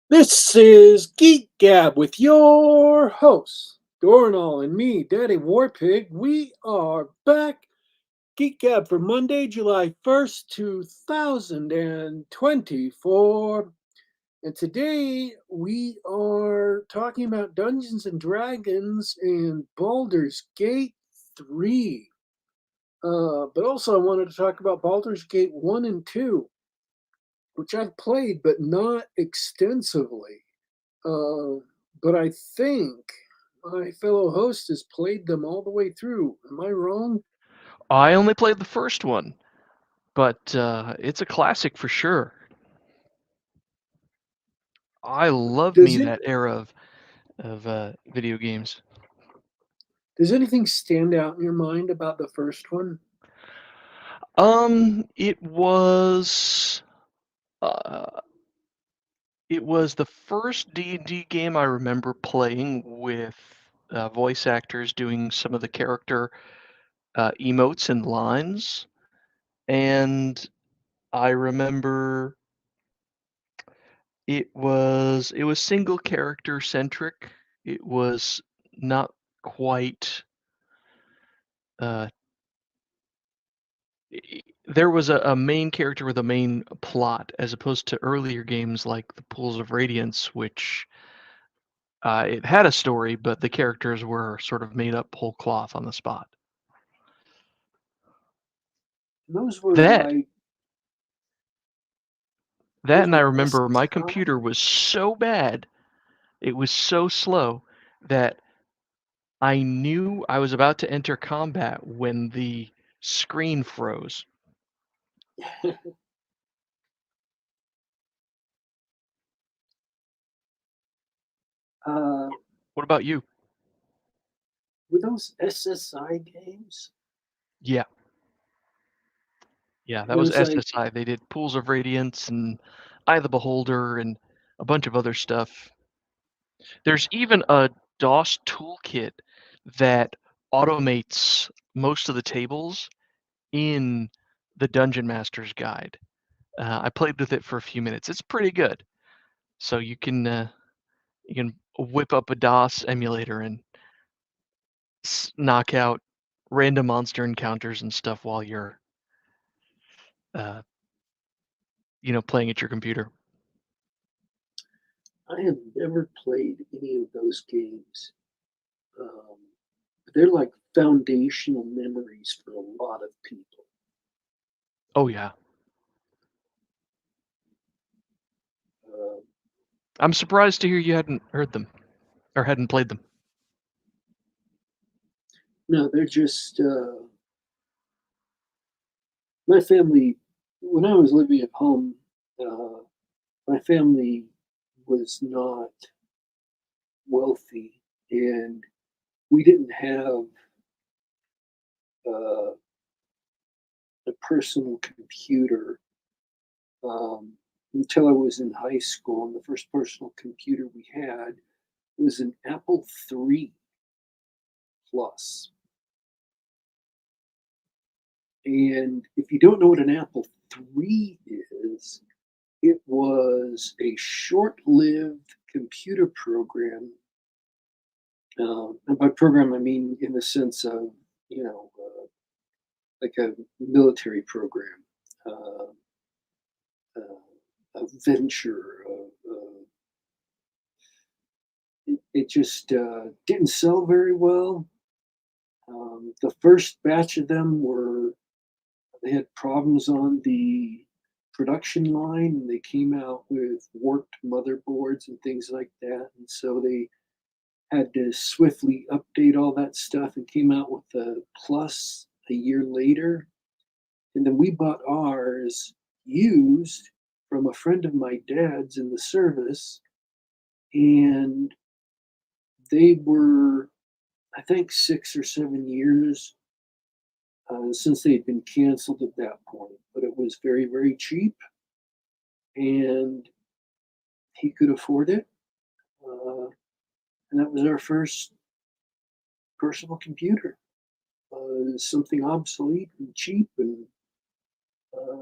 This is Geek Gab with your hosts, Dornall and me, Daddy Warpig. We are back. Geek Gab for Monday, July 1st, 2024. And today we are talking about Dungeons and Dragons and Baldur's Gate 3. But also, I wanted to talk about Baldur's Gate 1 and 2, which I've played but not extensively. Uh, but I think my fellow host has played them all the way through. Am I wrong? I only played the first one, but it's a classic for sure. I love Does me it that era of video games. does anything stand out in your mind about the first one? It was uh, it was the first D&D game I remember playing with voice actors doing some of the character emotes and lines, and I remember it was single character centric. It was not quite uh, there was a main character with a main plot as opposed to earlier games like the Pools of Radiance, which it had a story, but the characters were sort of made up whole cloth on the spot. Those were That like that those and I were remember my SSI. computer was so bad, it was so slow that I knew I was about to enter combat when the screen froze. uh, What about you? were those SSI games? Yeah, yeah, that It was was like SSI. They did Pools of Radiance and Eye of the Beholder and a bunch of other stuff. There's even a DOS toolkit that automates most of the tables in the Dungeon Master's Guide. I played with it for a few minutes. It's pretty good. So you can whip up a DOS emulator and knock out random monster encounters and stuff while you're uh, playing at your computer. I have never played any of those games. Um, they're like foundational memories for a lot of people. Oh yeah, Uh, I'm surprised to hear you hadn't heard them or hadn't played them. no, they're just my family. When I was living at home, uh, my family was not wealthy, and we didn't have uh, a personal computer until I was in high school. And the first personal computer we had was an Apple III Plus. And if you don't know what an Apple III is, it was a short-lived computer program. And by program, I mean in the sense of, you know, like a military program, uh, a venture. It just didn't sell very well. The first batch of them they had problems on the production line, and they came out with warped motherboards and things like that. And so they had to swiftly update all that stuff and came out with the Plus a year later. And then we bought ours used from a friend of my dad's in the service. And they were, I think, 6 or 7 years since they had been canceled at that point. But it was very, very cheap and he could afford it. Uh, and that was our first personal computer. Something obsolete and cheap and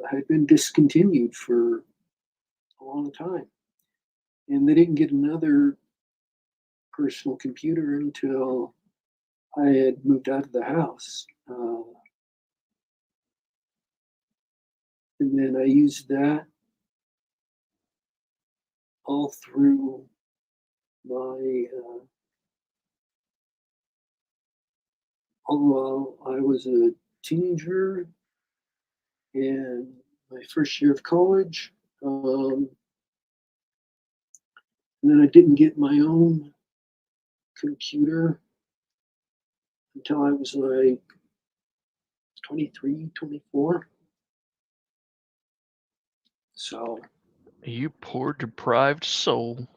had been discontinued for a long time. and they didn't get another personal computer until I had moved out of the house. And then I used that all through my, all while I was a teenager and my first year of college. And then I didn't get my own computer until I was like 23, 24. So You poor deprived soul.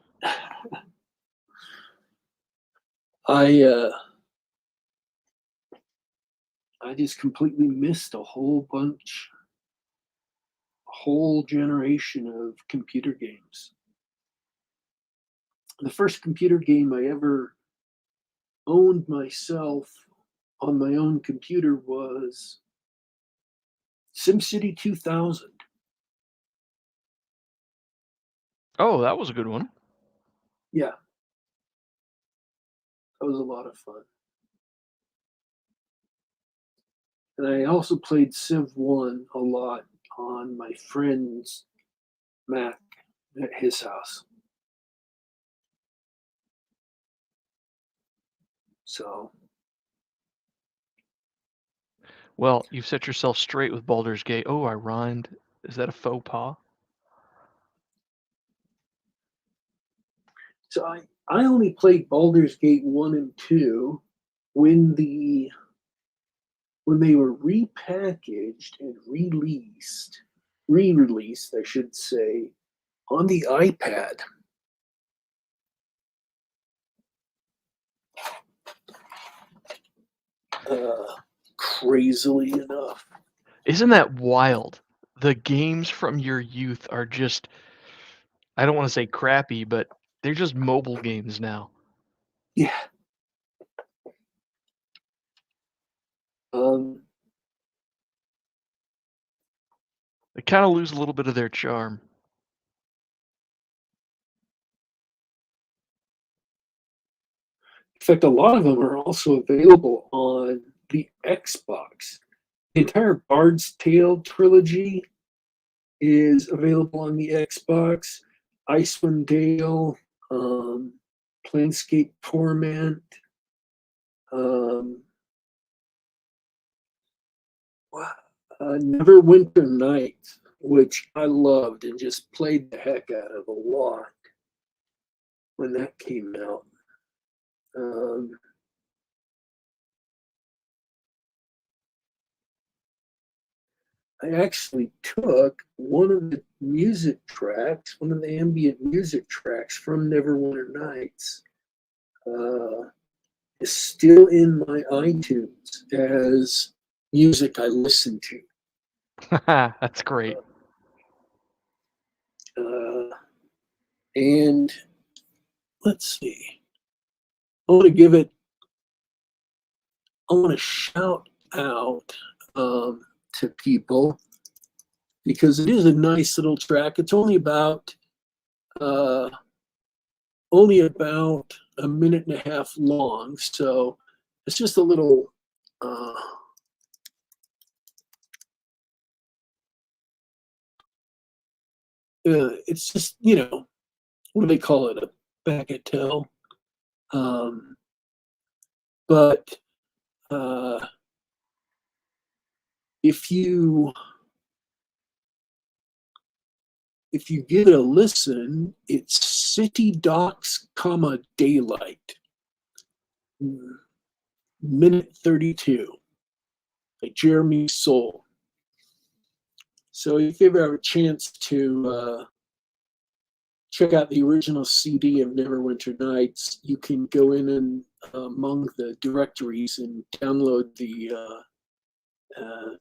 I I just completely missed a whole generation of computer games. The first computer game I ever owned myself on my own computer was SimCity 2000. Oh, that was a good one. Yeah, that was a lot of fun. And I also played Civ 1 a lot on my friend's Mac at his house. So, Well, you've set yourself straight with Baldur's Gate. Oh, I rhymed. Is that a faux pas? so I only played Baldur's Gate 1 and 2 when when they were repackaged and re-released, I should say, on the iPad. Crazily enough. Isn't that wild? The games from your youth are just, I don't want to say crappy, but they're just mobile games now. Yeah. Um, They kind of lose a little bit of their charm. in fact, a lot of them are also available on the Xbox. The entire Bard's Tale trilogy is available on the Xbox. Icewind Dale, Planescape Torment, um, Neverwinter Nights, which I loved and just played the heck out of a lot when that came out. Um, I actually took one of the music tracks, one of the ambient music tracks from Neverwinter Nights, is still in my iTunes as music I listen to. That's great. Uh, and let's see, I want to give it, I want to shout out to people because it is a nice little track. It's uh, only about a minute and a half long, so it's just a little. It's just, what do they call it? A bagatelle. Um, but if you give it a listen, it's City Docks, Daylight, minute 32, by Jeremy Soule. So if you ever have a chance to check out the original CD of Neverwinter Nights, you can go in and among the directories and download the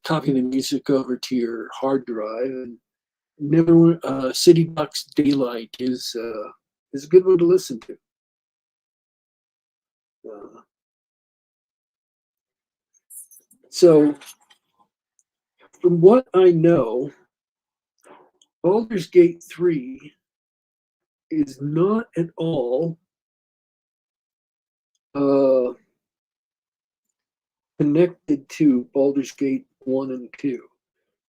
copy the music over to your hard drive. And City Docks Daylight is a good one to listen to. So, from what I know, Baldur's Gate 3 is not at all uh, connected to Baldur's Gate 1 and 2.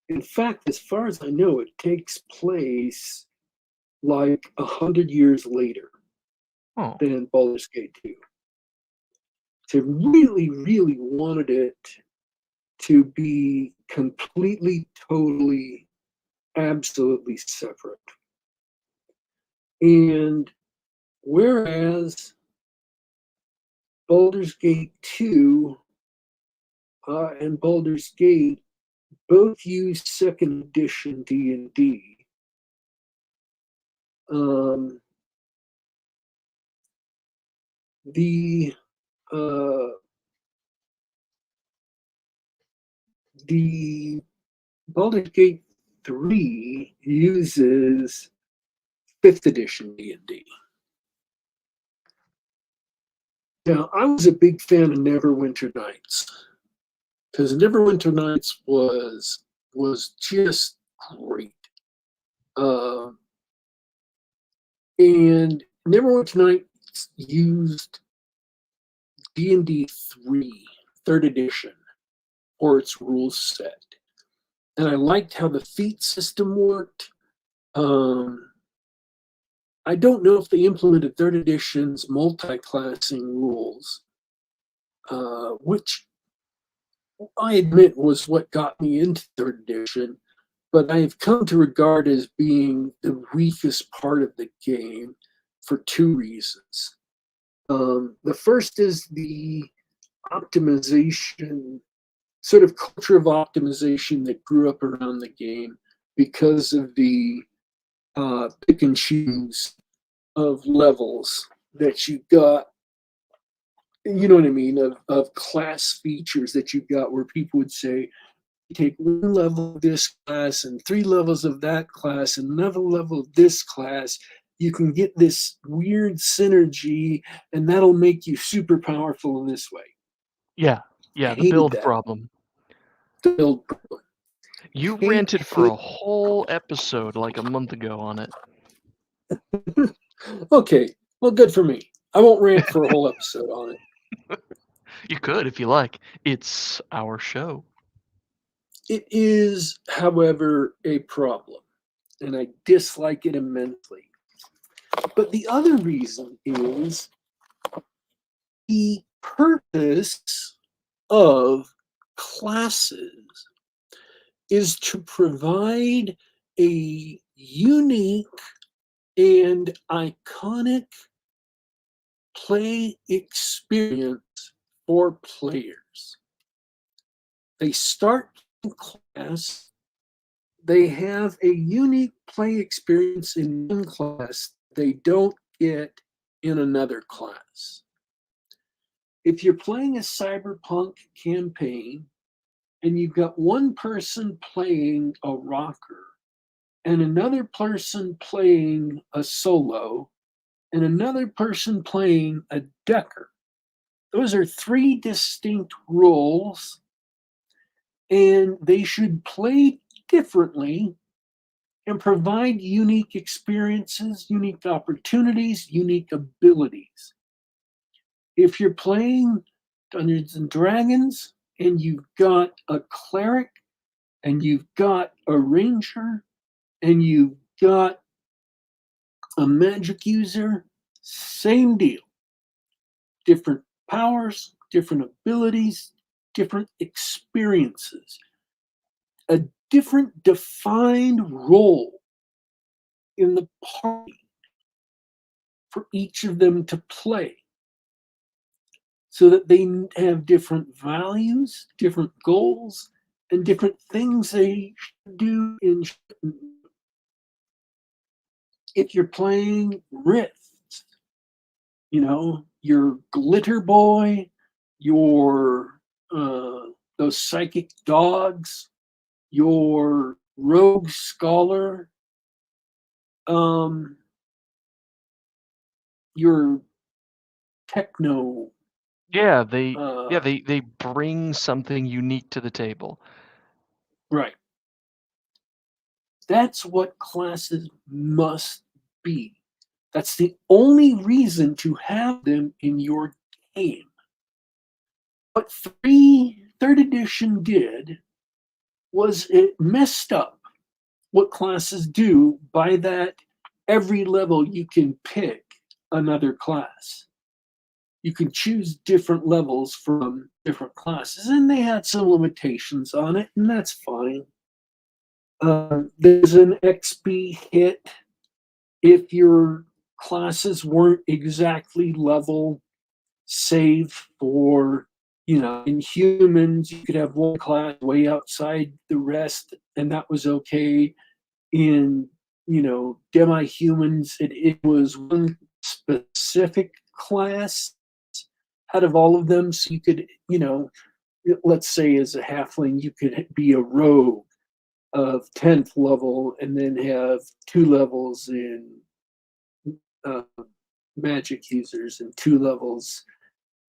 In fact, as far as I know, it takes place like 100 years later Oh, than Baldur's Gate 2. They really, really wanted it to be completely, totally, absolutely separate. And whereas Baldur's Gate 2 and Baldur's Gate both use second edition D&D, um, the uh, the Baldur's Gate 3 uses 5th edition D&D. Now, I was a big fan of Neverwinter Nights because Neverwinter Nights was just great. Uh, and Neverwinter Nights used D&D 3, 3rd edition, for its rules set. And I liked how the feat system worked. I don't know if they implemented 3rd edition's multi-classing rules, which I admit was what got me into 3rd edition, but I have come to regard as being the weakest part of the game for two reasons. The first is the optimization, sort of culture of optimization that grew up around the game because of the pick and choose of levels that you got, you know what I mean, of class features that you got where people would say, you take one level of this class and 3 levels of that class and another level of this class, you can get this weird synergy and that'll make you super powerful in this way. yeah, I yeah, the hated build that. problem. The build problem. You Hate, ranted for hate. a whole episode like a month ago on it. Okay, well, good for me. I won't rant for a whole episode on it. You could if you like. It's our show. It is, however, a problem, and I dislike it immensely. But the other reason is the purpose of classes is to provide a unique and iconic play experience for players. They start in class, they have a unique play experience in one class they don't get in another class. If you're playing a cyberpunk campaign and you've got one person playing a rocker and another person playing a solo and another person playing a decker, those are 3 distinct roles and they should play differently and provide unique experiences, unique opportunities, unique abilities. If you're playing Dungeons and Dragons and you've got a cleric and you've got a ranger and you've got a magic user, same deal. Different powers, different abilities, different experiences, a different defined role in the party for each of them to play so that they have different values, different goals, and different things they should do and shouldn't. If you're playing Rift, you know, your glitter boy, your those psychic dogs, your rogue scholar, um, your techno. Yeah, they yeah, Uh, they bring something unique to the table. right. That's what classes must be. That's the only reason to have them in your game. What third edition did was it messed up what classes do by that every level you can pick another class. You can choose different levels from different classes, and they had some limitations on it, and that's fine. There's an XP hit if your classes weren't exactly level, save for, in humans, you could have one class way outside the rest, and that was okay. In, demi-humans, it was one specific class out of all of them. So you could, let's say as a halfling, you could be a rogue of 10th level and then have 2 levels in uh, magic users and 2 levels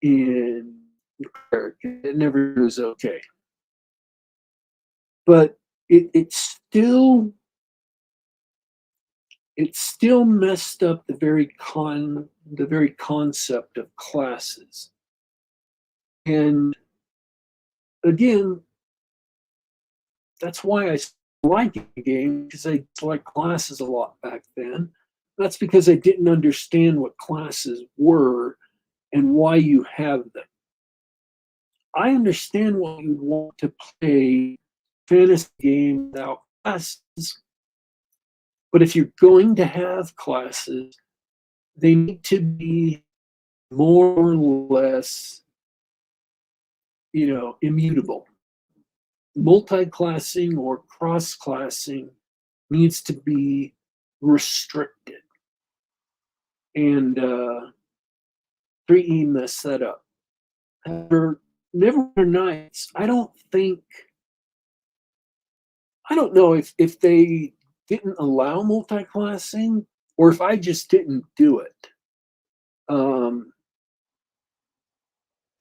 in cleric. It never was okay. But it still messed up the very concept of classes. And again, that's why I like the game, because I liked classes a lot back then. That's because I didn't understand what classes were and why you have them. I understand why you'd want to play fantasy game without classes, but if you're going to have classes, they need to be more or less, immutable. Multi-classing or cross-classing needs to be restricted. And 3E messed that up. For Neverwinter Nights, I don't know if they didn't allow multi-classing or if I just didn't do it.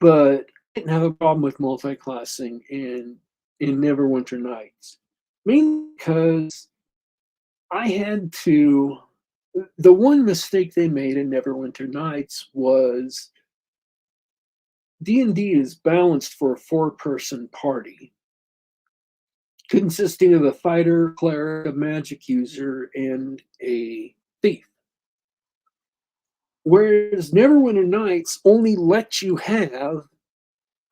But I didn't have a problem with multi-classing in Neverwinter Nights. Mainly because I had to. The one mistake they made in Neverwinter Nights was D&D is balanced for a 4-person party, consisting of a fighter, cleric, a magic user, and a thief. Whereas Neverwinter Nights only lets you have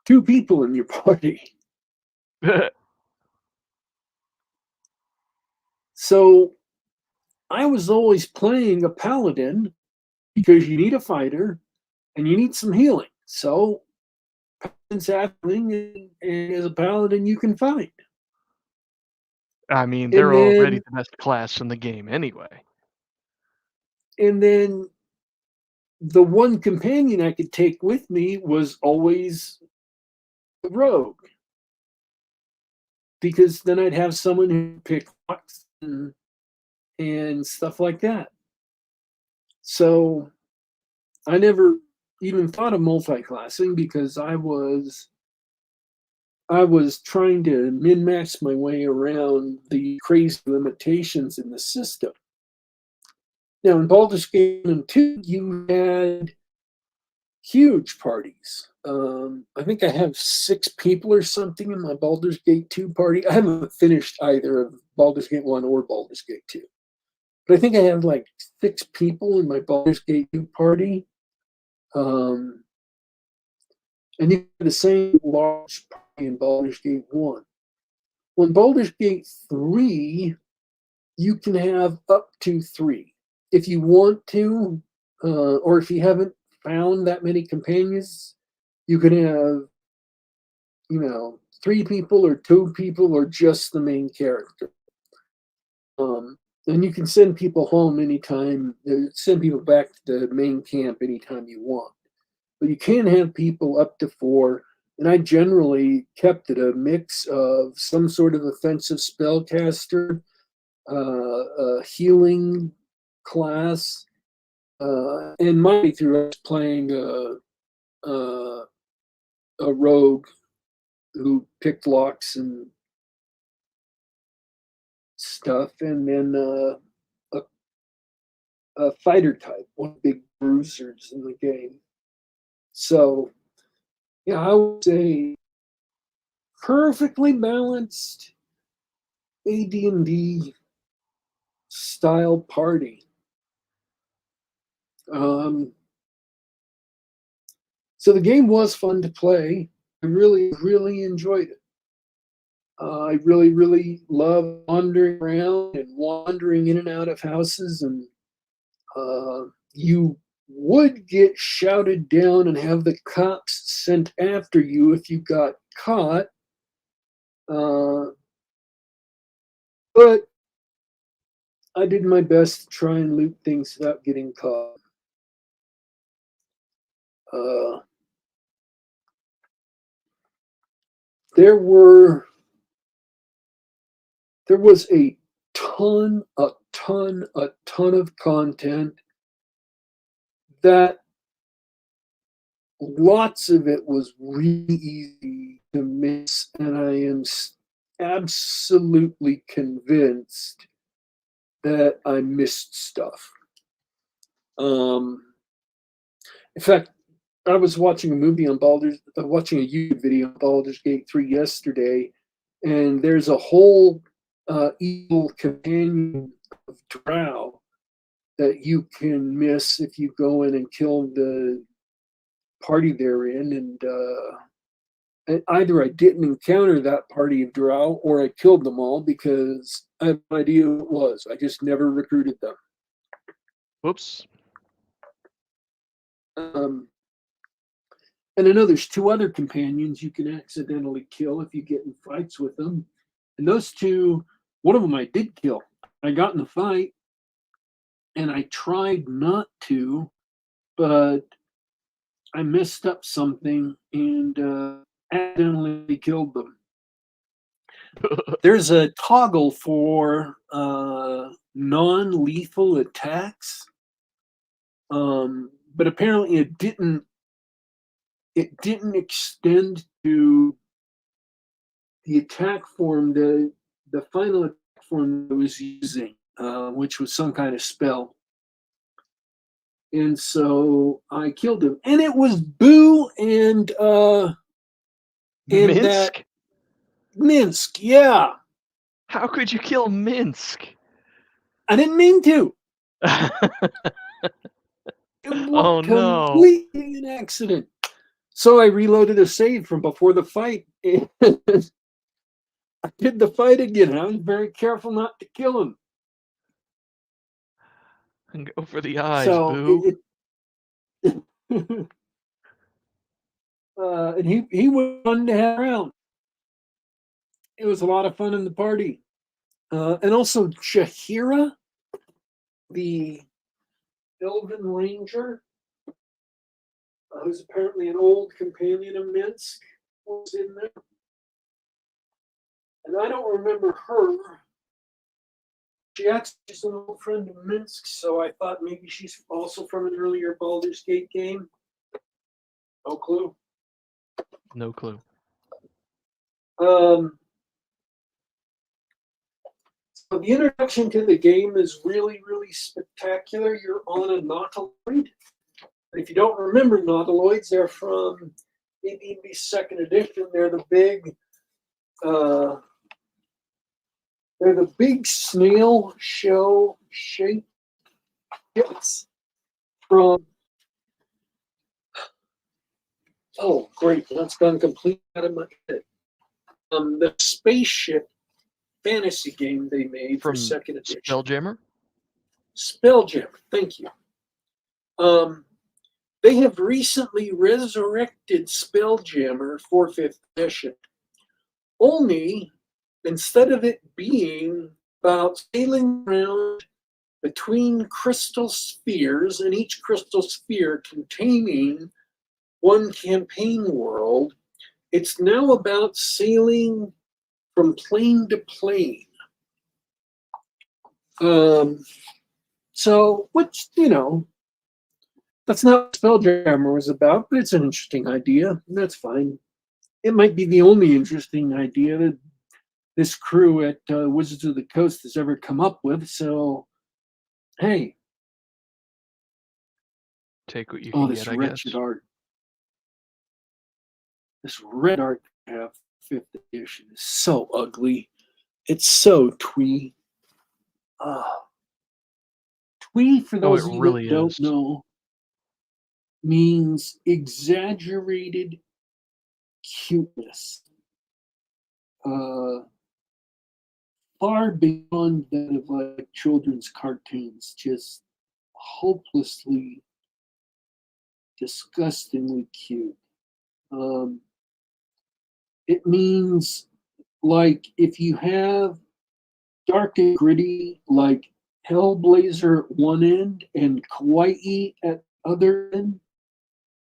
2 people in your party. So I was always playing a paladin because you need a fighter and you need some healing. So paladin's happening, and as a paladin you can fight. I mean, And they're already then the best class in the game anyway. and then the one companion I could take with me was always the rogue. Because then I'd have someone who pick locks and stuff like that. So I never even thought of multi-classing because I was trying to min-max my way around the crazy limitations in the system. Now in Baldur's Gate 1 and 2, you had huge parties. I think I have 6 people or something in my Baldur's Gate 2 party. I haven't finished either of Baldur's Gate 1 or Baldur's Gate 2. But I think I have like 6 people in my Baldur's Gate 2 party. And you have the same large party in Baldur's Gate 1. Well, in Baldur's Gate 3, you can have up to 3. If you want to, or if you haven't found that many companions, you can have, 3 people or 2 people or just the main character. And you can send people home anytime, send people back to the main camp anytime you want. But you can have people up to 4, and I generally kept it a mix of some sort of offensive spellcaster, a healing class, and my through I was playing a rogue who picked locks and stuff, and then a fighter type, one of the big bruisers in the game. So, yeah, I would say perfectly balanced AD&D style party. So the game was fun to play. I really, really enjoyed it. I really, really love wandering around and wandering in and out of houses, and you would get shouted down and have the cops sent after you if you got caught. But I did my best to try and loot things without getting caught. Uh, there was a ton of content that lots of it was really easy to miss, and I am absolutely convinced that I missed stuff. In fact, I was watching a watching a YouTube video on Baldur's Gate 3 yesterday, and there's a whole evil companion of Drow that you can miss if you go in and kill the party they're in, and either I didn't encounter that party of Drow or I killed them all because I have no idea who it was. I just never recruited them. Whoops. And I know there's 2 other companions you can accidentally kill if you get in fights with them. And those 2, one of them I did kill. I got in a fight and I tried not to, but I messed up something and accidentally killed them. There's a toggle for non-lethal attacks, but apparently it didn't extend to the attack form, the final attack form I was using, which was some kind of spell. And so I killed him. And it was Boo and Minsk? that Minsk, yeah. How could you kill Minsk? I didn't mean to. It Oh was no. completely an accident. So I reloaded a save from before the fight. And I did the fight again. I was very careful not to kill him. And go for the eyes, So Boo. And he was fun to have around. It was a lot of fun in the party. And also Shahira, the Elven Ranger, who's apparently an old companion of Minsk, was in there. And I don't remember her. She actually is an old friend of Minsk, so I thought maybe she's also from an earlier Baldur's Gate game. No clue. No clue. So the introduction to the game is really, really spectacular. You're on a nautiloid. If you don't remember nautiloids, they're from AD&D 2nd edition. They're the big snail shell shaped ships from. Oh, great! That's gone completely out of my head. The spaceship fantasy game they made for From 2nd edition. Spelljammer? Spelljammer, thank you. They have recently resurrected Spelljammer for 5th edition. Only, instead of it being about sailing around between crystal spheres, and each crystal sphere containing one campaign world, it's now about sailing from plane to plane. So, which, that's not what Spelljammer was about, but it's an interesting idea, and that's fine. It might be the only interesting idea that this crew at Wizards of the Coast has ever come up with, so, hey, Take what you Oh, can this get, I wretched guess. art. This red art I have fifth edition is so ugly. It's so twee. Ah, twee, for Oh, it those of you that really don't is. know, means exaggerated cuteness. Uh, far beyond that of like children's cartoons, just hopelessly, disgustingly cute. Um, it means like if you have dark and gritty, like Hellblazer at one end and Kawaii at the other end,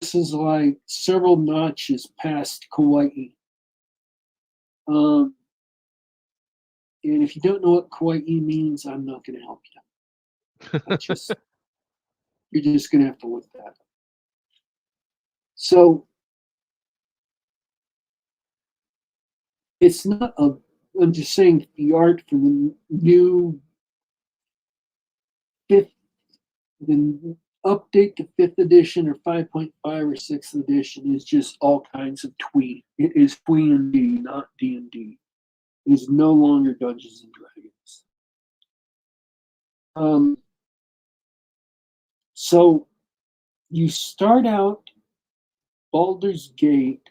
this is like several notches past Kawaii. Um, and if you don't know what Kawaii means, I'm not going to help you. I just You're just going to have to look that up. So it's not a. I'm just saying the art for the new fifth, the update to fifth edition or 5.5 or sixth edition is just all kinds of twee. It is twee and D, not D&D. It is no longer Dungeons and Dragons. So you start out Baldur's Gate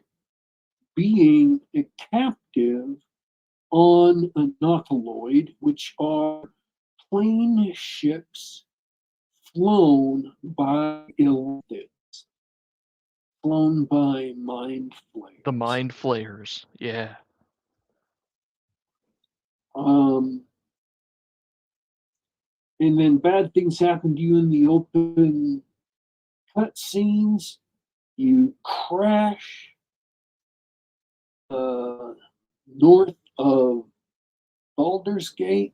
being a captive on a nautiloid, which are plane ships flown by illithids, flown by mind The flayers. mind flayers. Yeah. Um, and then bad things happen to you in the open cutscenes. You crash north of Baldur's Gate,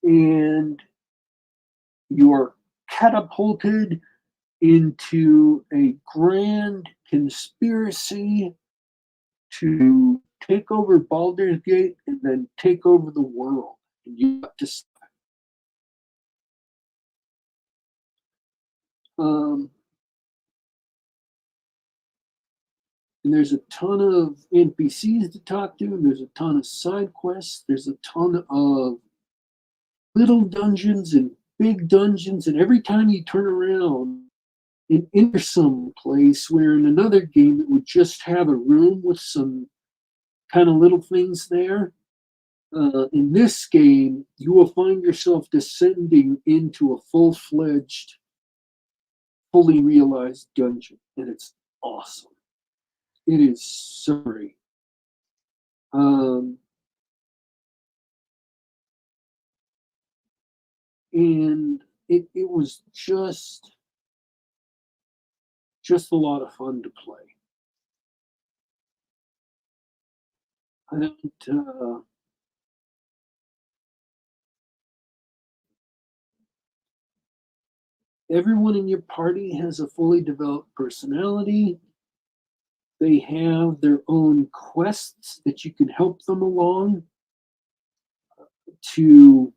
and you are catapulted into a grand conspiracy to take over Baldur's Gate and then take over the world. And you have to. Um, and there's a ton of NPCs to talk to, and there's a ton of side quests. There's a ton of little dungeons and big dungeons, and every time you turn around and enter some place where in another game it would just have a room with some kind of little things there. In this game, you will find yourself descending into a full-fledged, fully realized dungeon, and it's awesome. It is so great. And it was just a lot of fun to play. I don't. Everyone in your party has a fully developed personality. They have their own quests that you can help them along to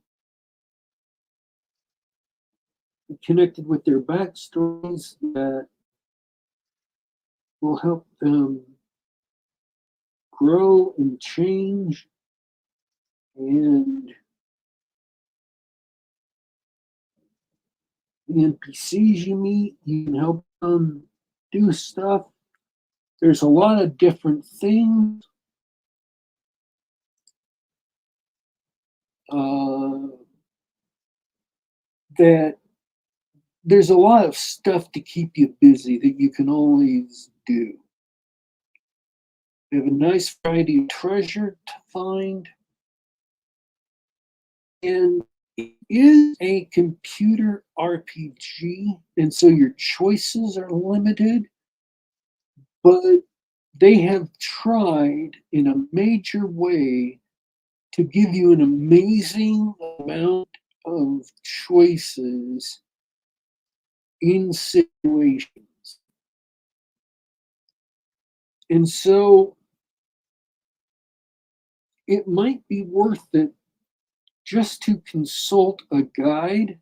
be connected with their backstories that will help them grow and change. And the NPCs you meet, you can help them do stuff. There's a lot of different things. That there's a lot of stuff to keep you busy that you can always do. You have a nice variety of treasure to find. And it is a computer RPG, and so your choices are limited, but they have tried in a major way to give you an amazing amount of choices in situations. And so it might be worth it just to consult a guide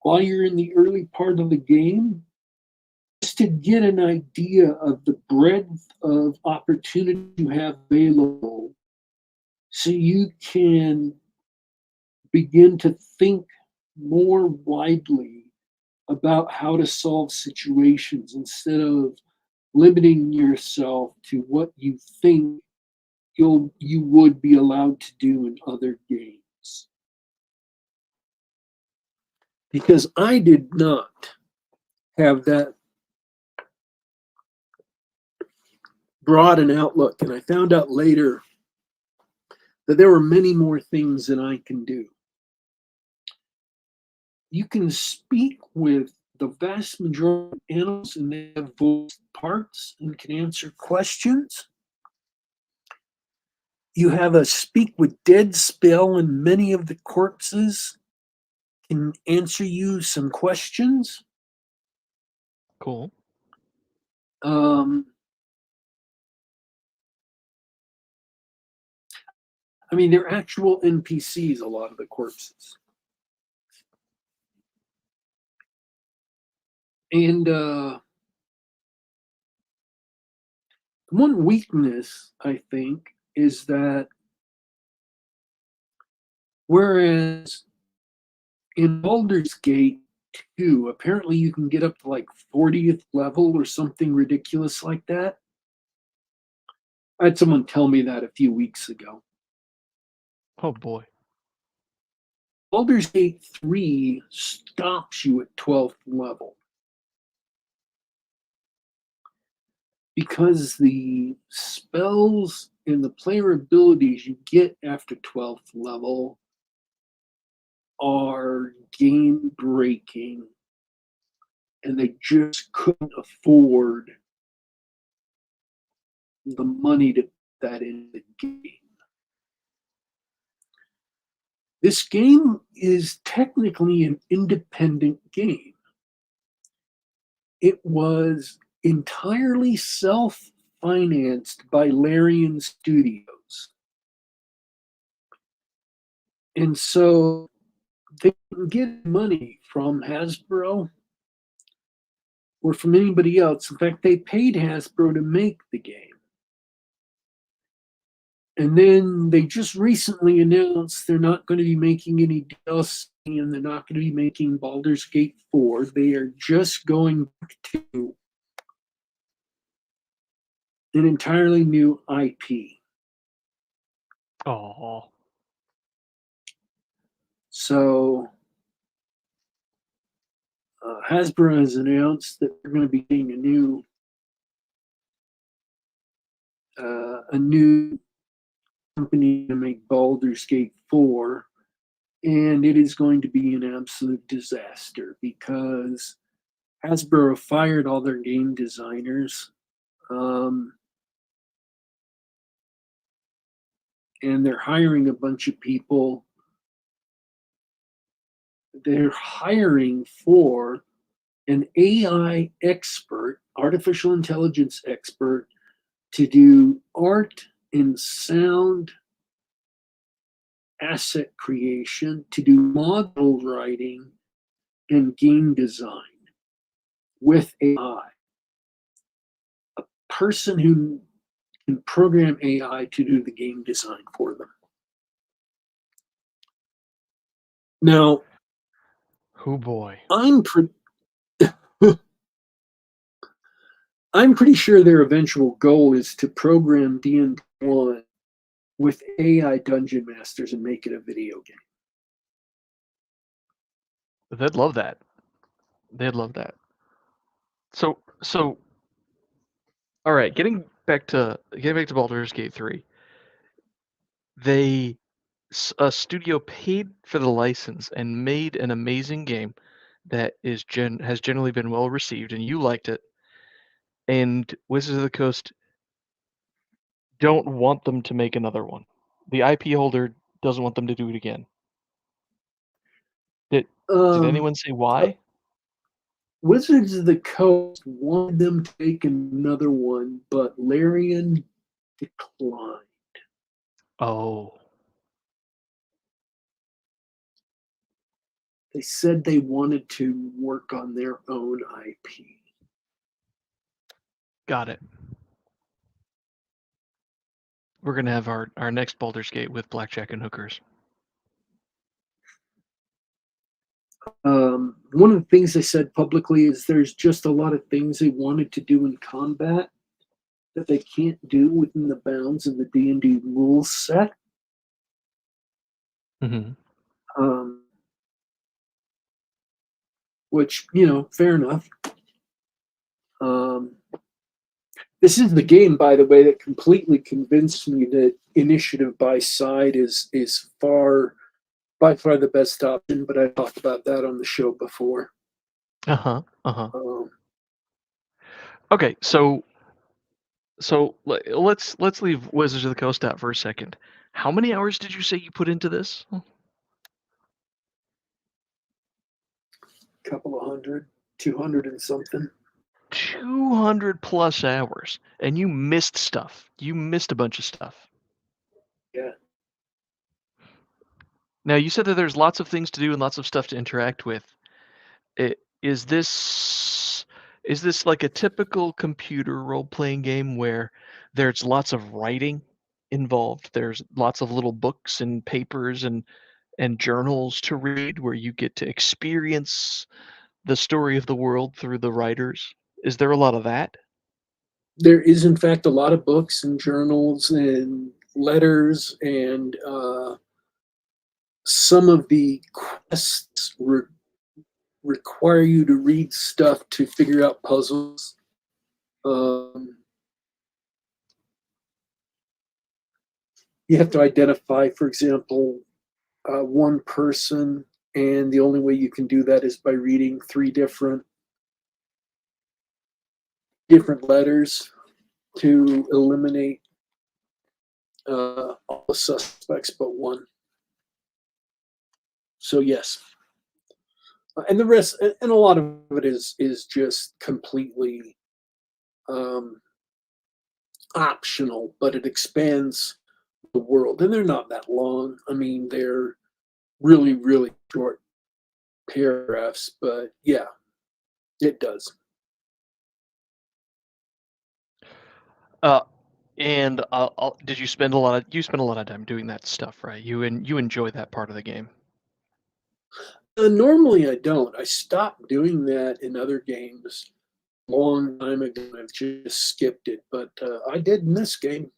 while you're in the early part of the game just to get an idea of the breadth of opportunity you have available so you can begin to think more widely about how to solve situations instead of limiting yourself to what you think you would be allowed to do in other games. Because I did not have that broad an outlook, and I found out later that there were many more things that I can do. You can speak with the vast majority of animals and they have voiced parts and can answer questions. You have a speak with dead spell, and many of the corpses can answer you some questions. Cool. Um, I mean, they're actual NPCs, a lot of the corpses. And one weakness, I think, is that whereas in Baldur's Gate 2, apparently you can get up to like 40th level or something ridiculous like that. I had someone tell me that a few weeks ago. Oh boy. Baldur's Gate 3 stops you at 12th level because the spells and the player abilities you get after 12th level are game breaking and they just couldn't afford the money to put that in the game. This game is technically an independent game. It was entirely self-financed by Larian Studios. And so they didn't get money from Hasbro or from anybody else. In fact, they paid Hasbro to make the game. And then they just recently announced they're not going to be making any DLC and they're not going to be making Baldur's Gate 4. They are just going back to an entirely new IP. Oh. So Hasbro has announced that they're going to be getting a new company to make Baldur's Gate 4, and it is going to be an absolute disaster because Hasbro fired all their game designers, and they're hiring a bunch of people. They're hiring for an AI expert, artificial intelligence expert, to do art and sound asset creation, to do model writing and game design with AI. A person who can program AI to do the game design for them. Now, Oh boy. I'm pretty sure their eventual goal is to program D&D 1 with AI dungeon masters and make it a video game. They'd love that. They'd love that. So all right, getting back to Baldur's Gate 3. They a studio paid for the license and made an amazing game that has generally been well received, and you liked it. And Wizards of the Coast don't want them to make another one. The IP holder doesn't want them to do it again. Did Um, anyone say uh, why? Wizards of the Coast wanted them to make another one, but Larian declined. Oh, They said they wanted to work on their own IP. Got it. We're gonna have our next Baldur's Gate with blackjack and hookers. One of the things they said publicly is there's just a lot of things they wanted to do in combat that they can't do within the bounds of the D&D rules set. Mm-hmm. Which, fair enough. This is the game, by the way, that completely convinced me that initiative by side is by far the best option, but I talked about that on the show before. Uh-huh. Uh-huh. Um, Okay, so let's leave Wizards of the Coast out for a second. How many hours did you say you put into this? couple of hundred, 200 and something. 200 plus hours, and you missed stuff. You missed a bunch of stuff. Yeah. Now, you said that there's lots of things to do and lots of stuff to interact with. Is this like a typical computer role-playing game where there's lots of writing involved? There's lots of little books and papers and journals to read where you get to experience the story of the world through the writers. Is there a lot of that? There is, in fact, a lot of books and journals and letters, and some of the quests require you to read stuff to figure out puzzles. You have to identify, for example, one person, and the only way you can do that is by reading three different letters to eliminate all the suspects but one. So yes, and the rest, and a lot of it is just completely optional, but it expands the world, and they're not that long. I mean, they're really, really short paragraphs, but yeah, it does. Uh, and did you spend a lot of time doing that stuff, right? You enjoy that part of the game. Normally, I don't. I stopped doing that in other games a long time ago. I've just skipped it, but I did in this game.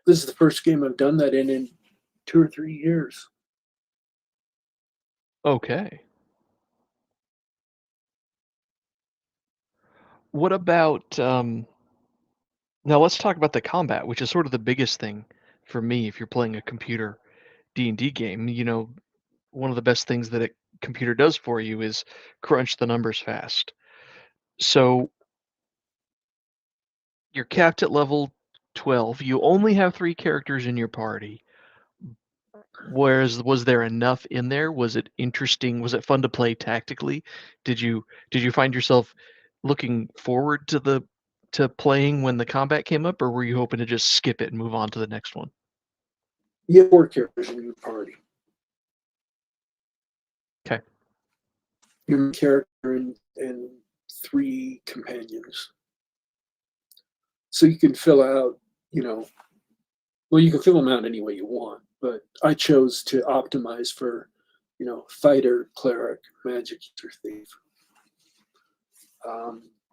This is the first game I've done that in 2 or 3 years. Okay. What about now let's talk about the combat, which is sort of the biggest thing for me if you're playing a computer D&D game. One of the best things that a computer does for you is crunch the numbers fast. So you're capped at level 12. You only have 3 characters in your party. Whereas was there enough in there? Was it interesting? Was it fun to play tactically? Did you find yourself looking forward to playing when the combat came up, or were you hoping to just skip it and move on to the next one? You have 4 characters in your party. Okay. Your main character and 3 companions. So you can fill out, well, you can fill them out any way you want, but I chose to optimize for, fighter, cleric, magic user, thief.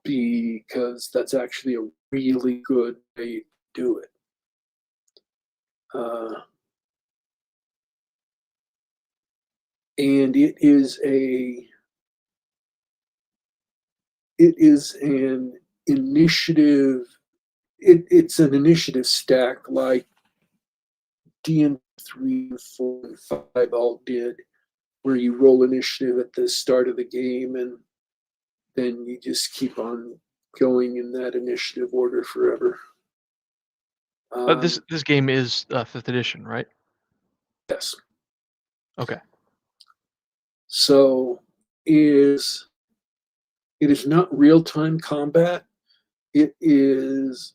Because that's actually a really good way to do it. And it is an initiative. It's an initiative stack like D&D 3, 4, and 5 all did, where you roll initiative at the start of the game, and then you just keep on going in that initiative order forever. This game is 5th edition, right? Yes. Okay. So it is not real-time combat. It is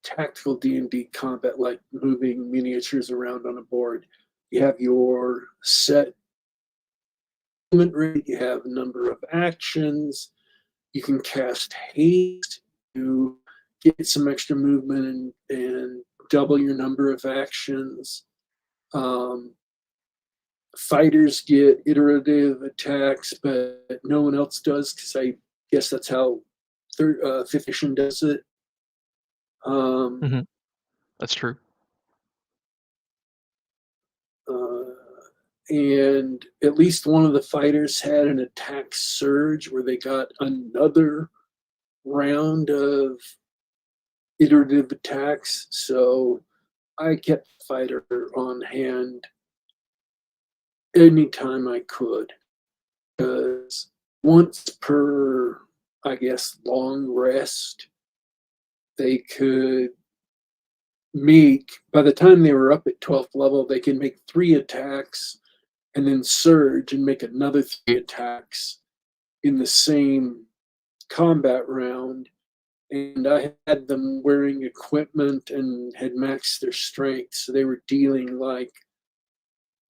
tactical D&D combat, like moving miniatures around on a board. You have your set movement rate, you have a number of actions, you can cast haste to get some extra movement and double your number of actions. Fighters get iterative attacks, but no one else does because I guess that's how fifth edition does it. Hmm. That's true. And at least one of the fighters had an attack surge where they got another round of iterative attacks. So I kept the fighter on hand anytime I could, because once per, I guess, long rest, they could make, by the time they were up at 12th level, they can make 3 attacks and then surge and make another 3 attacks in the same combat round. And I had them wearing equipment and had maxed their strength. So they were dealing like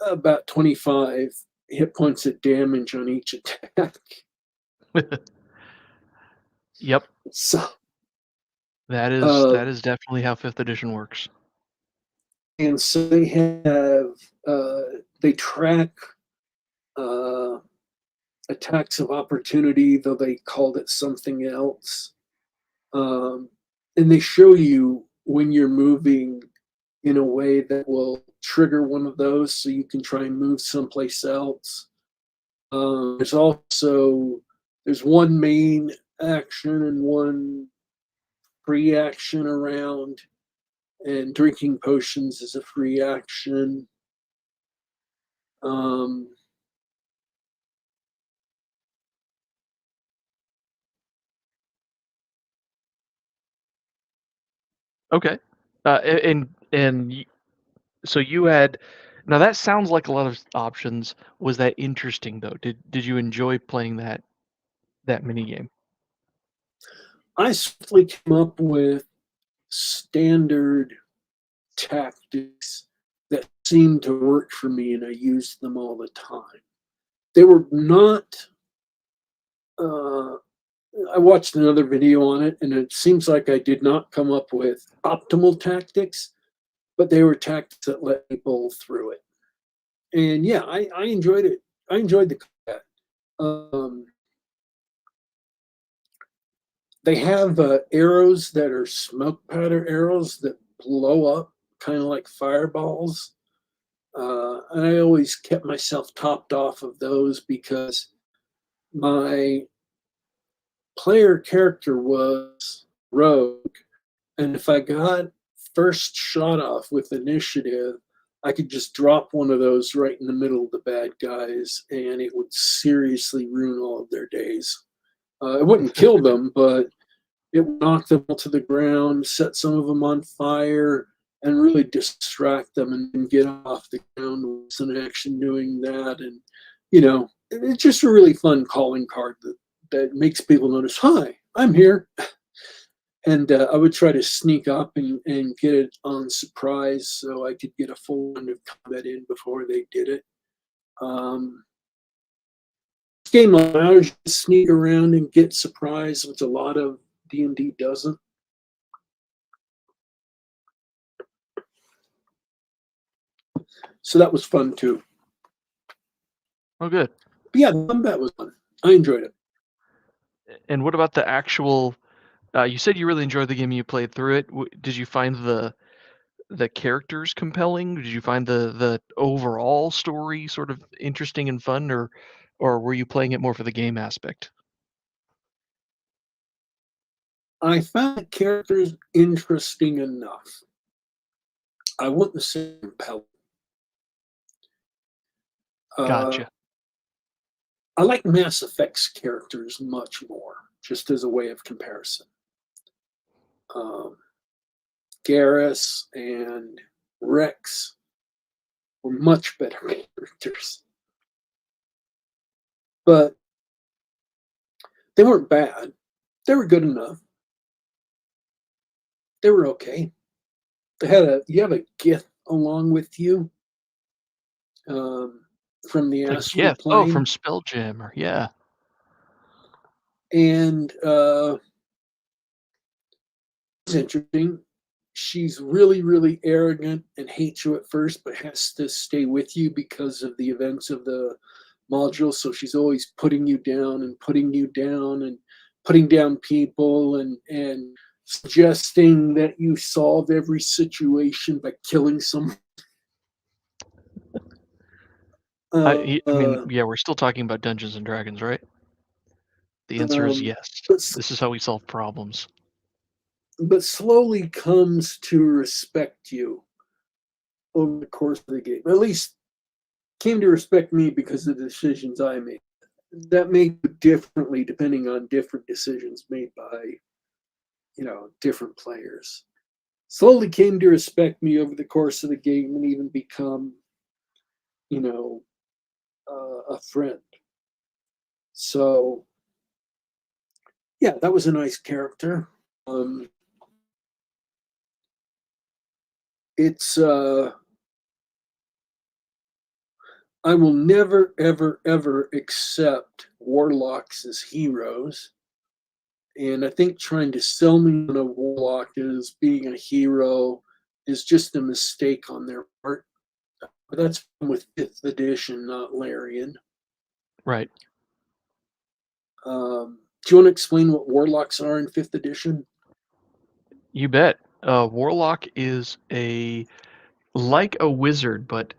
about 25 hit points of damage on each attack. Yep. So, That is definitely how fifth edition works. and so they have, they track uh, attacks of opportunity, though they called it something else. And they show you when you're moving in a way that will trigger one of those so you can try and move someplace else. There's also, there's one main action and one free action around, and drinking potions is a free action. Um, Okay. So you had, now that sounds like a lot of options. Was that interesting though? Did you enjoy playing that mini game? I swiftly came up with standard tactics that seemed to work for me, and I used them all the time. They were not, uh, I watched another video on it, and it seems like I did not come up with optimal tactics, but they were tactics that let me bowl through it. And yeah, I enjoyed it. I enjoyed the combat. Um, they have arrows that are smoke powder arrows that blow up kind of like fireballs. And I always kept myself topped off of those because my player character was rogue. And if I got first shot off with initiative, I could just drop one of those right in the middle of the bad guys, and it would seriously ruin all of their days. It wouldn't kill them, but it would knock them to the ground, set some of them on fire, and really distract them and get off the ground with some action doing that. And, it's just a really fun calling card that makes people notice, hi, I'm here. And I would try to sneak up and get it on surprise so I could get a full round of combat in before they did it. This game allows you to sneak around and get surprised, which a lot of D&D doesn't. So that was fun too. Oh, good. But yeah, the combat was fun. I enjoyed it. And what about the actual? You said you really enjoyed the game. You played through it. Did you find the characters compelling? Did you find the overall story sort of interesting and fun, or were you playing it more for the game aspect? I found the characters interesting enough. I wouldn't say compelling. Uh, Gotcha. I like Mass Effect's characters much more, just as a way of comparison. Um, Garrus and Rex were much better characters. But they weren't bad. They were good enough. They were okay. You have a gift along with you. from the The astral gift. Oh, from plane. Spelljammer. Yeah. And it's interesting. She's really, really arrogant and hates you at first, but has to stay with you because of the events of the module. So she's always putting you down and putting you down and putting down people and suggesting that you solve every situation by killing someone. I mean, Uh, yeah, we're still talking about Dungeons and Dragons, right? The answer is um, yes. but This is how we solve problems. but slowly comes to respect you over the course of the game. At least came to respect me because of the decisions I made. That may be differently depending on different decisions made by, different players. Slowly came to respect me over the course of the game and even become, you know, a friend. So yeah, that was a nice character. Um, it's I will never ever ever accept warlocks as heroes. And I think trying to sell me on a warlock as being a hero is just a mistake on their part. But that's with fifth edition, not Larian. Right. Do you want to explain what warlocks are in fifth edition? You bet. Warlock is like a wizard, but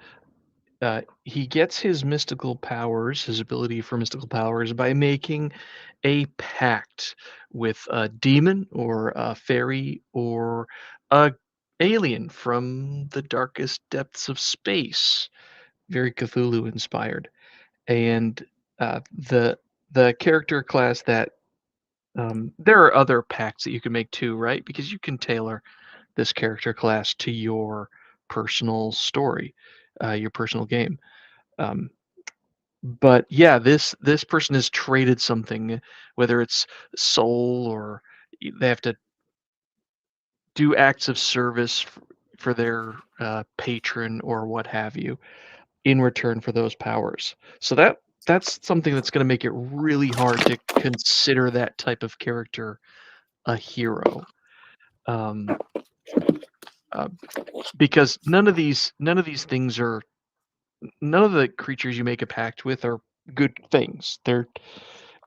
he gets his mystical powers, his ability for mystical powers, by making a pact with a demon or a fairy or a alien from the darkest depths of space. Very Cthulhu inspired. And the character class that there are other pacts that you can make too, right? Because you can tailor this character class to your personal story, your personal game. Um, but yeah, this person has traded something, whether it's soul or they have to do acts of service for their patron or what have you in return for those powers. So that's something that's going to make it really hard to consider that type of character a hero. Um, uh, because none of these things are none of the creatures you make a pact with are good things. They're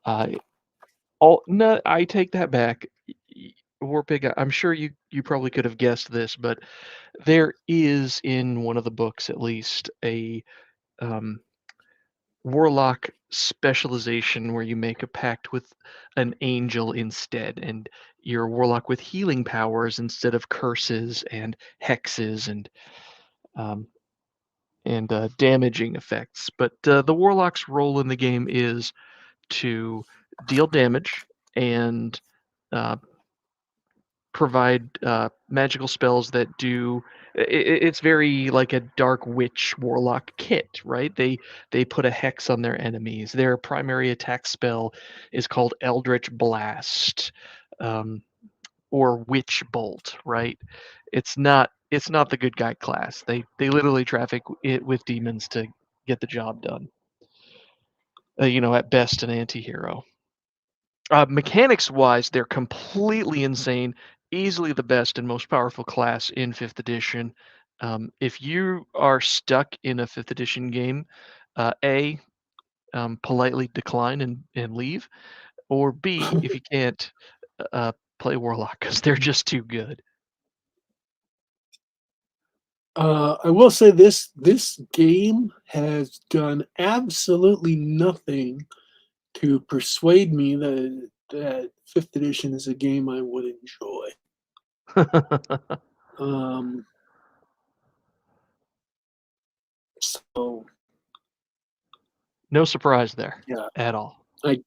uh, all no. I take that back. Warpig, I'm sure you probably could have guessed this, but there is in one of the books at least a um, warlock specialization where you make a pact with an angel instead, and you're a warlock with healing powers instead of curses and hexes um, and damaging effects. But the warlock's role in the game is to deal damage and uh, provide magical spells that do. It's very like a dark witch warlock kit, right? They put a hex on their enemies. Their primary attack spell is called Eldritch Blast, um, or Witch Bolt, right? It's not the good guy class. They literally traffic it with demons to get the job done. At best an anti-hero. Mechanics wise, they're completely insane. Easily the best and most powerful class in fifth edition. If you are stuck in a fifth edition game, A, politely decline and leave, or B, if you can't, play Warlock because they're just too good. I will say this game has done absolutely nothing to persuade me that fifth edition is a game I would enjoy. Um, so No surprise there yeah, at all. I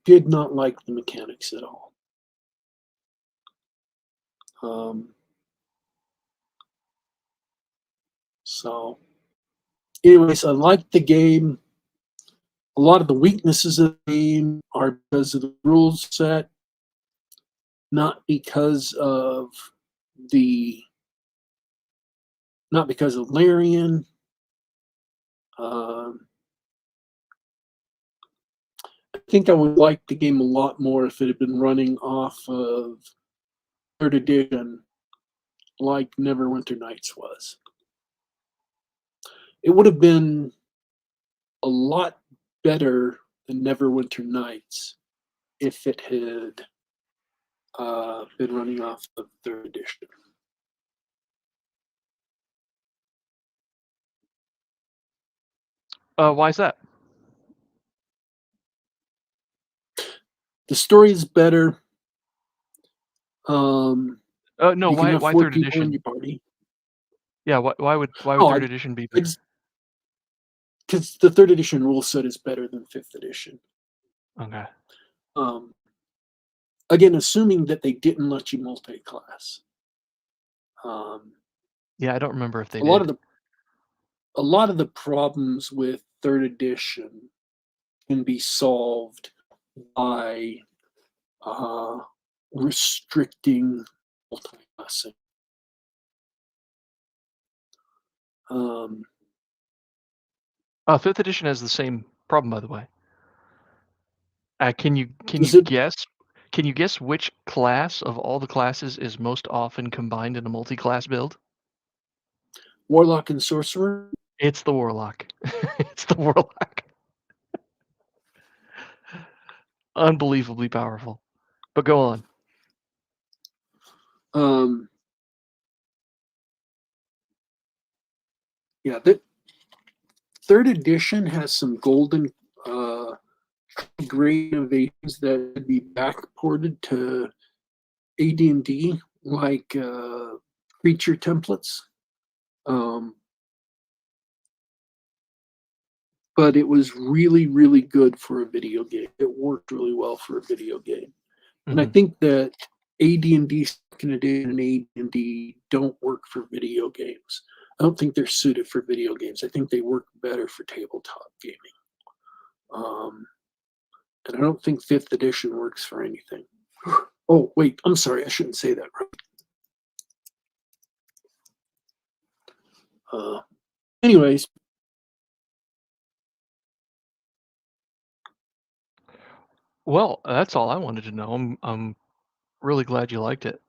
did not like the mechanics at all. Um, so, anyways, I liked the game. A lot of the weaknesses of the game are because of the rules set, not because of the not because of Larian. Um, think I would like the game a lot more if it had been running off of third edition like Neverwinter Nights was. It would have been a lot better than Neverwinter Nights if it had been running off of third edition. Why is that? The story is better. No, You can have why four third people in edition? your party. Yeah, why would Oh, third edition be better? Because the third edition rule set is better than fifth edition. Okay. Um, again, assuming that they didn't let you multi-class. Yeah, I don't remember if they A lot did. of the problems with third edition can be solved by restricting multi-classing. Fifth edition has the same problem, by the way. Can you Is it guess? Can you guess which class of all the classes is most often combined in a multi-class build? Warlock and Sorcerer? It's the Warlock. It's the Warlock. Unbelievably powerful. But go on. Yeah, the third edition has some golden great innovations that could be backported to AD&D, like creature templates. But it was really, really good for a video game. It worked really well for a video game. And I think that AD&D second edition and AD&D don't work for video games. I don't think they're suited for video games. I think they work better for tabletop gaming. And I don't think fifth edition works for anything. Oh, wait, I'm sorry. I shouldn't say that. Anyways. Well, that's all I wanted to know. I'm really glad you liked it.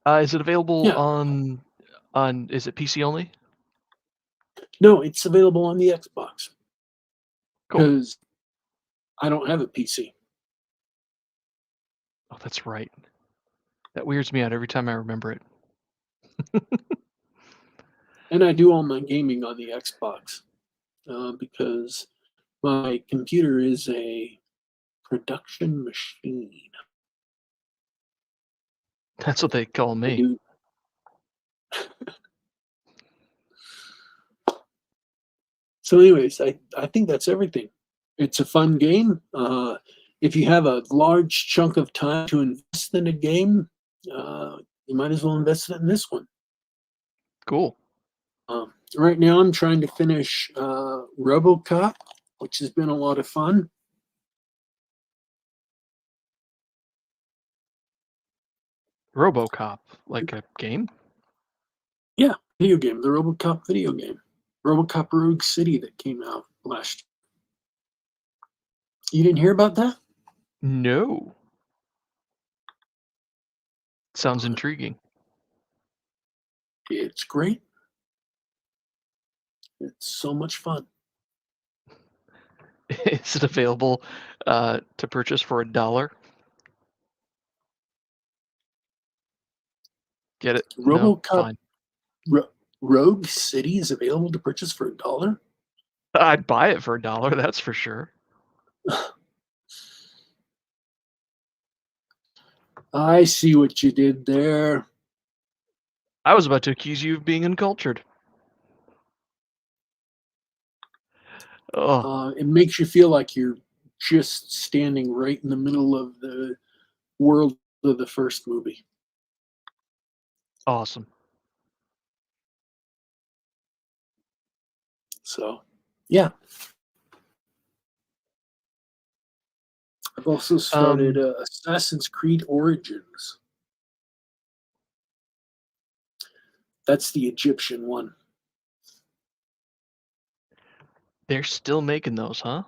Is it available Yeah. on is it PC only? No, it's available on the Xbox. Cool. Because I don't have a PC. Oh, that's right. That weirds me out every time I remember it. And I do all my gaming on the Xbox because my computer is a production machine. That's what they call I me. do. So, anyways, I think that's everything. It's a fun game. If you have a large chunk of time to invest in a game, you might as well invest it in this one. Cool. Right now, I'm trying to finish RoboCop, which has been a lot of fun. RoboCop, like a game? Yeah, video game, the RoboCop video game. RoboCop Rogue City that came out last year. You didn't hear about that? No. Sounds intriguing. It's great. It's so much fun. Is it available to purchase for $1? Get it? No? RoboCop Fine. Rogue City is available to purchase for $1. I'd buy it for $1, that's for sure. I see what you did there. I was about to accuse you of being uncultured. Oh, It makes you feel like you're just standing right in the middle of the world of the first movie. awesome. So, yeah. I've also started Assassin's Creed Origins. That's the Egyptian one. They're still making those, huh?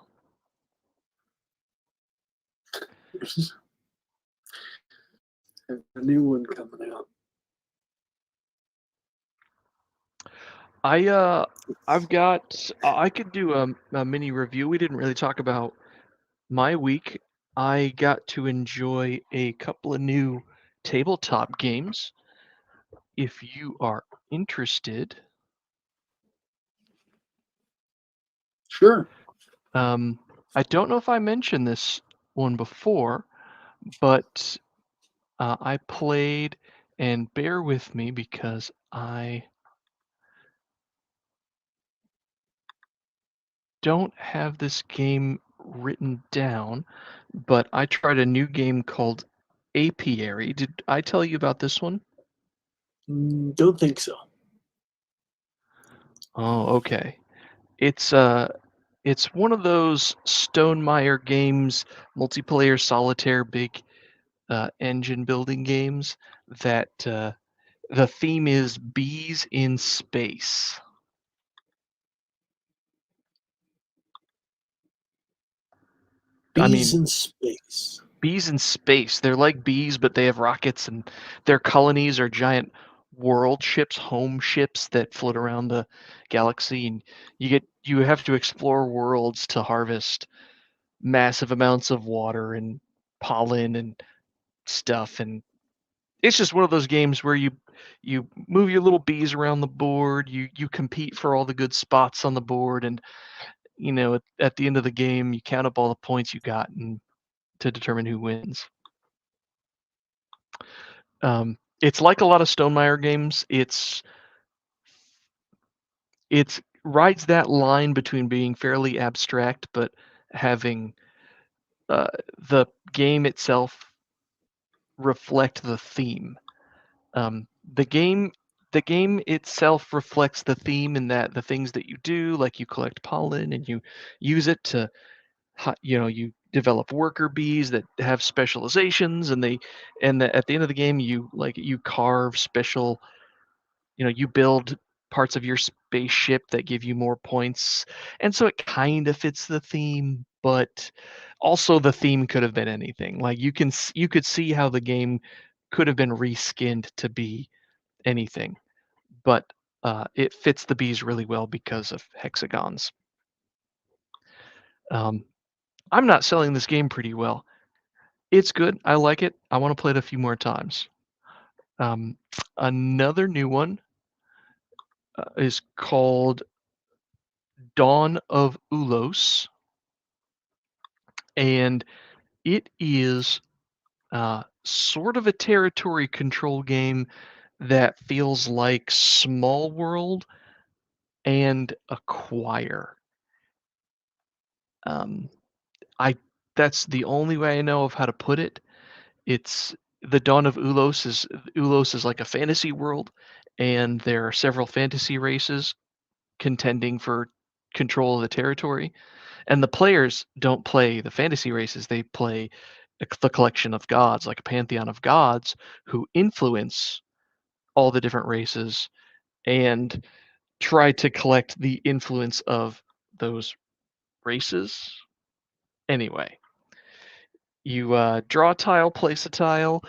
There's a new one coming out. I've got I could do a mini review. We didn't really talk about my week. I got to enjoy a couple of new tabletop games. If you are interested, Sure. I don't know if I mentioned this one before, but I played, and bear with me because I don't have this game written down, but I tried a new game called Apiary. Did I tell you about this one? Don't think so. Oh, okay. It's it's one of those Stonemeyer games, multiplayer solitaire big engine building games that the theme is bees in space. I Bees mean, in space. bees in space. They're like bees, but they have rockets, and their colonies are giant world ships, home ships that float around the galaxy. And you have to explore worlds to harvest massive amounts of water and pollen and stuff. And it's just one of those games where you move your little bees around the board. You compete for all the good spots on the board, and at the end of the game, you count up all the points you got and to determine who wins. It's like a lot of Stonemeyer games. It's rides that line between being fairly abstract but having uh, the game itself reflect the theme. Um, the game the game itself reflects the theme in that the things that you do, like you collect pollen and you use it to you develop worker bees that have specializations, at the end of the game you carve special, you build parts of your spaceship that give you more points. And so it kind of fits the theme, but also the theme could have been anything. Like you could see how the game could have been reskinned to be anything, but it fits the bees really well because of hexagons. Um, I'm not selling this game pretty well. It's good. I like it. I want to play it a few more times. Um, Another new one is called Dawn of Ulos, and it is sort of a territory control game that feels like Small World and Acquire. Um, I That's the only way I know of how to put it. It's the Dawn of Ulos is like a fantasy world, and there are several fantasy races contending for control of the territory. And the players don't play the fantasy races, they play the collection of gods, like a pantheon of gods who influence all the different races and try to collect the influence of those races. Anyway, you draw a tile, place a tile,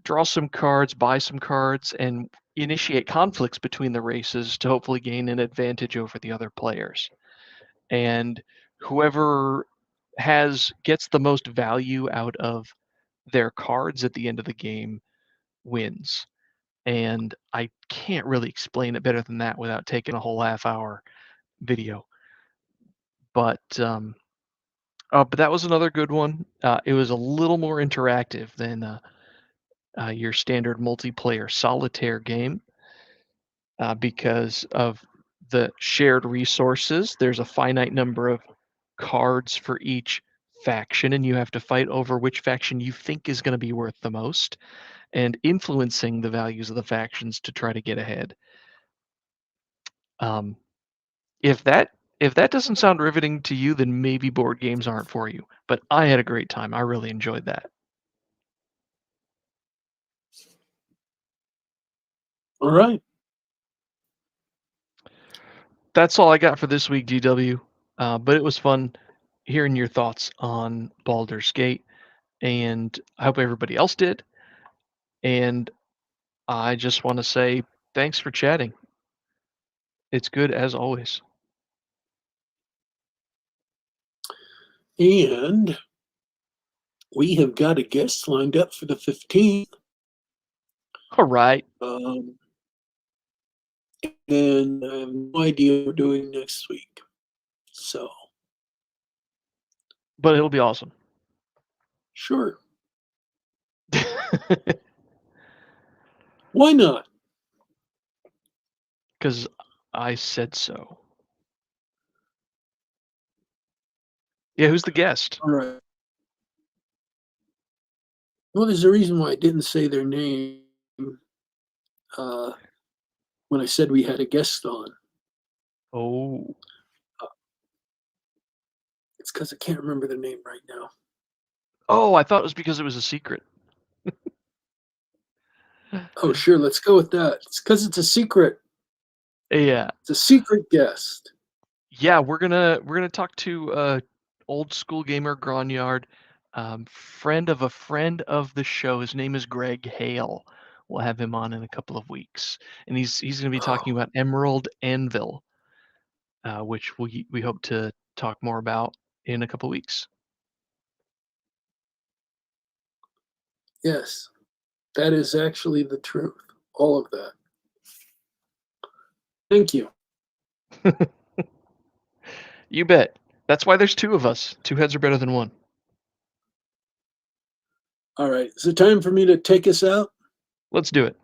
draw some cards, buy some cards, and initiate conflicts between the races to hopefully gain an advantage over the other players. And whoever has gets the most value out of their cards at the end of the game wins. And I can't really explain it better than that without taking a whole half hour video. But that was another good one. It was a little more interactive than your standard multiplayer solitaire game because of the shared resources. There's a finite number of cards for each faction, and you have to fight over which faction you think is going to be worth the most and influencing the values of the factions to try to get ahead. Um, if that doesn't sound riveting to you, then maybe board games aren't for you. But I had a great time. I really enjoyed that. All right. That's all I got for this week, GW. But it was fun hearing your thoughts on Baldur's Gate, and I hope everybody else did. And I just want to say thanks for chatting. It's good as always. And we have got a guest lined up for the 15th. All right. And I have no idea what we're doing next week. So, But it'll be awesome. sure. Why not? Because I said so. Yeah, who's the guest? All right. Well, there's a reason why I didn't say their name when I said we had a guest on. Oh. It's because I can't remember the name right now. Oh, I thought it was because it was a secret. Oh, sure. Let's go with that. It's because it's a secret. Yeah. It's a secret guest. Yeah, we're gonna talk to old school gamer Gronyard, friend of a friend of the show. His name is Greg Hale. We'll have him on in a couple of weeks, and he's gonna be talking about Emerald Anvil, which we hope to talk more about in a couple of weeks. Yes, that is actually the truth. All of that. Thank you. You bet. That's why there's two of us. Two heads are better than one. All right. Is it time for me to take us out? Let's do it.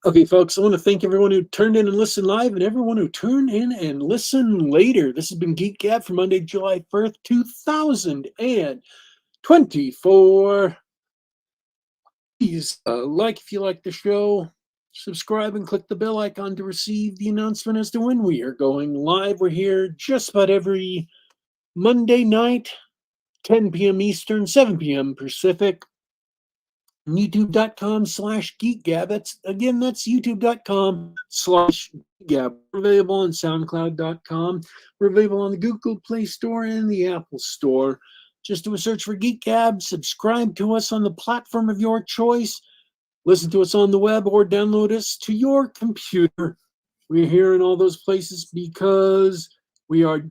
Okay, folks, I want to thank everyone who turned in and listened live and everyone who turned in and listened later. This has been Geek Gab for Monday, July 1st, 2024. Please like if you like the show, subscribe and click the bell icon to receive the announcement as to when we are going live. We're here just about every Monday night, 10 p.m. Eastern, 7 p.m. Pacific. YouTube.com/GeekGab. That's YouTube.com/GeekGab. We're available on SoundCloud.com. We're available on the Google Play Store and the Apple Store. Just do a search for Geek Gab. Subscribe to us on the platform of your choice. Listen to us on the web or download us to your computer. We're here in all those places because we are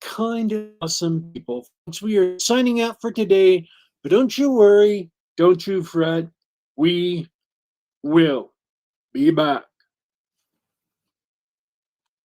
kind of awesome people. We are signing out for today, but don't you worry. Don't you fret. We will be back.